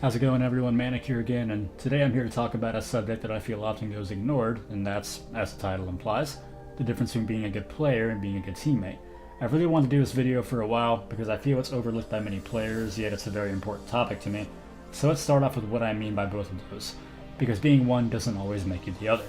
How's it going, everyone? Manic here again, and today I'm here to talk about a subject that I feel often goes ignored, and that's, as the title implies, the difference between being a good player and being a good teammate. I've really wanted to do this video for a while because I feel it's overlooked by many players, yet it's a very important topic to me. So let's start off with what I mean by both of those, because being one doesn't always make you the other.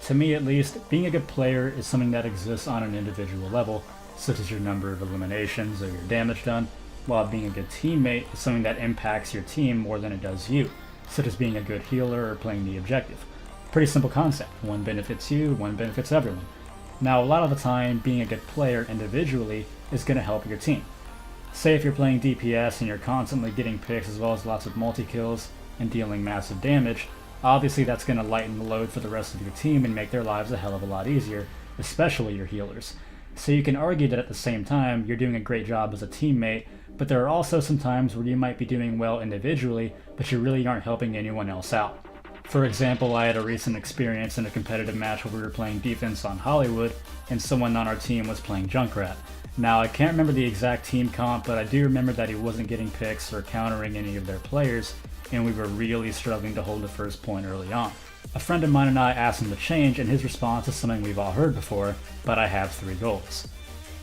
To me at least, being a good player is something that exists on an individual level, such as your number of eliminations or your damage done, while being a good teammate is something that impacts your team more than it does you, such as being a good healer or playing the objective. Pretty simple concept. One benefits you, one benefits everyone. Now, a lot of the time, being a good player individually is going to help your team. Say if you're playing DPS and you're constantly getting picks as well as lots of multi-kills and dealing massive damage, obviously that's going to lighten the load for the rest of your team and make their lives a hell of a lot easier, especially your healers. So you can argue that at the same time, you're doing a great job as a teammate, but there are also some times where you might be doing well individually, but you really aren't helping anyone else out. For example, I had a recent experience in a competitive match where we were playing defense on Hollywood, and someone on our team was playing Junkrat. Now, I can't remember the exact team comp, but I do remember that he wasn't getting picks or countering any of their players, and we were really struggling to hold the first point early on. A friend of mine and I asked him to change, and his response is something we've all heard before, but I have 3 goals.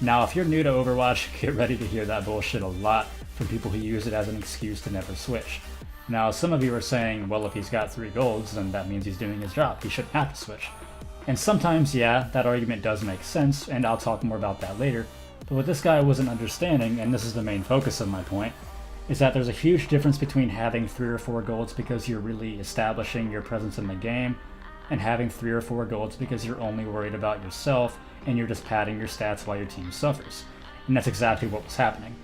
Now, if you're new to Overwatch, get ready to hear that bullshit a lot from people who use it as an excuse to never switch. Now, some of you are saying, well, if he's got 3 golds, then that means he's doing his job. He shouldn't have to switch. And sometimes, yeah, that argument does make sense, and I'll talk more about that later. But what this guy wasn't understanding, and this is the main focus of my point, is that there's a huge difference between having 3 or 4 golds because you're really establishing your presence in the game, and having 3 or 4 golds because you're only worried about yourself and you're just padding your stats while your team suffers. And that's exactly what was happening.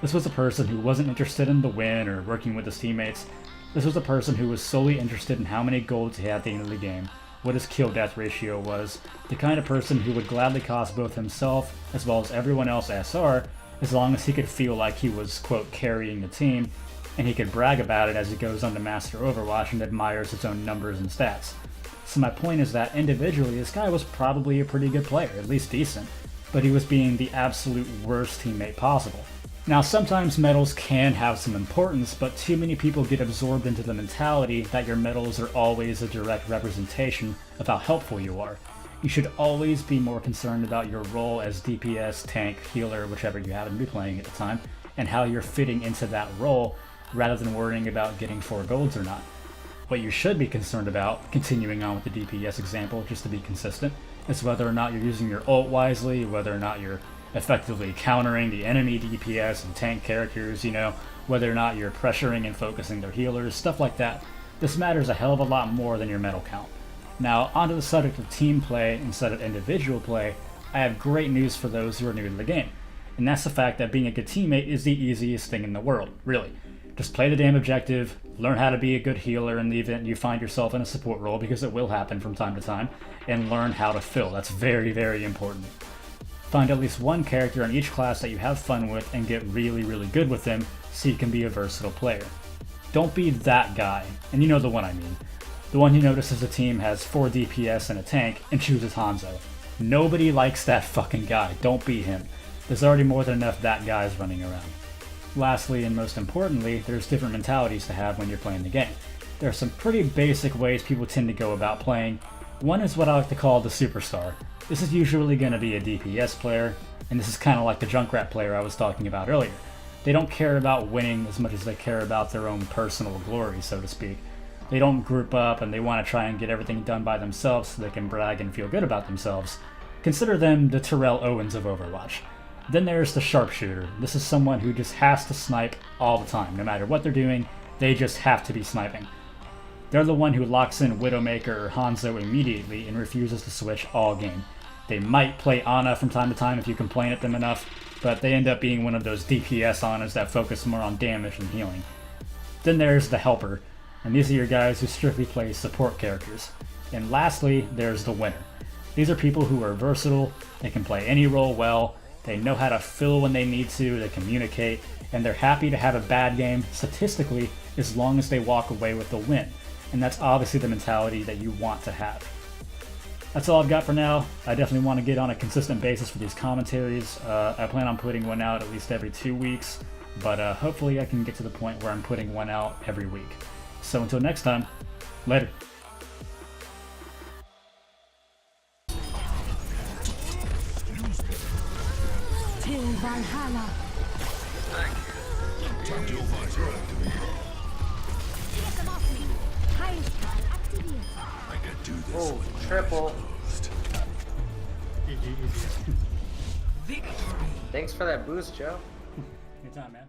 This was a person who wasn't interested in the win or working with his teammates. This was a person who was solely interested in how many golds he had at the end of the game, what his kill-death ratio was, the kind of person who would gladly cost both himself as well as everyone else SR as long as he could feel like he was, quote, carrying the team, and he could brag about it as he goes on to master Overwatch and admires his own numbers and stats. So my point is that individually, this guy was probably a pretty good player, at least decent, but he was being the absolute worst teammate possible. Now, sometimes medals can have some importance, but too many people get absorbed into the mentality that your medals are always a direct representation of how helpful you are. You should always be more concerned about your role as DPS, tank, healer, whichever you happen to be playing at the time, and how you're fitting into that role, rather than worrying about getting 4 golds or not. What you should be concerned about, continuing on with the DPS example just to be consistent, is whether or not you're using your ult wisely, whether or not you're effectively countering the enemy DPS and tank characters, whether or not you're pressuring and focusing their healers, stuff like that. This matters a hell of a lot more than your medal count. Now, onto the subject of team play instead of individual play, I have great news for those who are new to the game. And that's the fact that being a good teammate is the easiest thing in the world, really. Just play the damn objective, learn how to be a good healer in the event you find yourself in a support role, because it will happen from time to time, and learn how to fill. That's very, very important. Find at least one character in each class that you have fun with and get really, really good with them so you can be a versatile player. Don't be that guy, and you know the one I mean. The one who notices a team has 4 DPS and a tank and chooses Hanzo. Nobody likes that fucking guy. Don't be him. There's already more than enough that guys running around. Lastly, and most importantly, there's different mentalities to have when you're playing the game. There are some pretty basic ways people tend to go about playing. One is what I like to call the superstar. This is usually going to be a DPS player, and this is kind of like the Junkrat player I was talking about earlier. They don't care about winning as much as they care about their own personal glory, so to speak. They don't group up and they want to try and get everything done by themselves so they can brag and feel good about themselves. Consider them the Terrell Owens of Overwatch. Then there's the sharpshooter. This is someone who just has to snipe all the time. No matter what they're doing, they just have to be sniping. They're the one who locks in Widowmaker or Hanzo immediately and refuses to switch all game. They might play Ana from time to time if you complain at them enough, but they end up being one of those DPS Anas that focus more on damage than healing. Then there's the helper, and these are your guys who strictly play support characters. And lastly, there's the winner. These are people who are versatile, they can play any role well, they know how to fill when they need to, they communicate, and they're happy to have a bad game, statistically, as long as they walk away with the win. And that's obviously the mentality that you want to have. That's all I've got for now. I definitely want to get on a consistent basis for these commentaries. I plan on putting one out at least every 2 weeks. but hopefully I can get to the point where I'm putting one out every week. So until next time, later. Till Valhalla. Oh, triple. GG, easy. Thanks for that boost, Joe. Good time, man.